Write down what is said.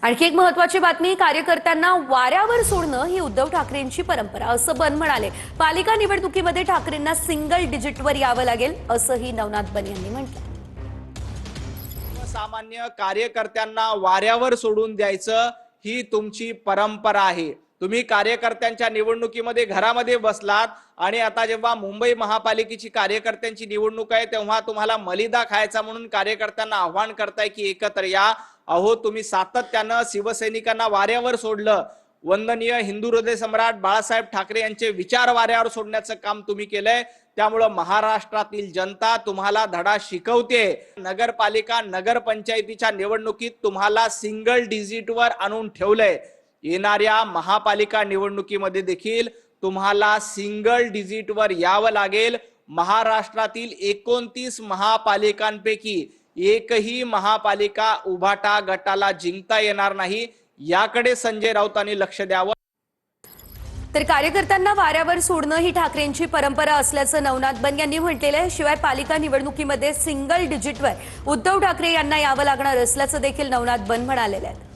आणखी एक महत्त्वाची बातमी, कार्यकर्त्यांना वाऱ्यावर सोडणं ही उद्धव ठाकरेंची परंपरा असं बन म्हणाले। पालिका निवडणुकीमध्ये ठाकरेंना सिंगल डिजिटवर यावं लागेल असंही नवनाथ बन यांनी म्हटलं। सामान्य कार्यकर्त्यांना वाऱ्यावर सोडून द्यायचं ही तुमची परंपरा आहे। तुम्ही कार्यकर्त्यांच्या निवडणुकीमध्ये घरामध्ये बसलात आणि आता जेव्हा मुंबई महापालिकेची कार्यकर्त्यांची निवडणूक आहे तेव्हा तुम्हाला मलिदा खायचा म्हणून कार्यकर्त्यांना आव्हान करताय की एकत्र या। अहो, तुम्ही सातत्यानं शिवसैनिकांना वाऱ्यावर सोडलं। वंदनीय हिंदू हृदय सम्राट बाळासाहेब ठाकरे यांचे विचार वाऱ्यावर सोडण्याचं काम तुम्ही केलंय। त्यामुळे महाराष्ट्रातील जनता तुम्हाला धडा शिकवते। नगरपालिका नगरपंचायतीच्या निवडणुकीत तुम्हाला सिंगल डिजिटवर आणून ठेवलंय। येणाऱ्या महापालिका निवडणुकीमध्ये देखील तुम्हाला सिंगल डिजिटवर यावं लागेल। महाराष्ट्रातील 29 महापालिकांपैकी एकही महापालिका उभाटा गटाला जिंकता येणार नाही, याकडे संजय राऊतांनी लक्ष द्यावं। तर कार्यकर्त्यांना वाऱ्यावर सोडणं ही ठाकरेंची परंपरा असल्याचं नवनाथ बन यांनी म्हटलेलं आहे। शिवाय पालिका निवडणुकीमध्ये सिंगल डिजिटवर उद्धव ठाकरे यांना यावं लागणार असल्याचं देखील नवनाथ बन म्हणालेले आहेत।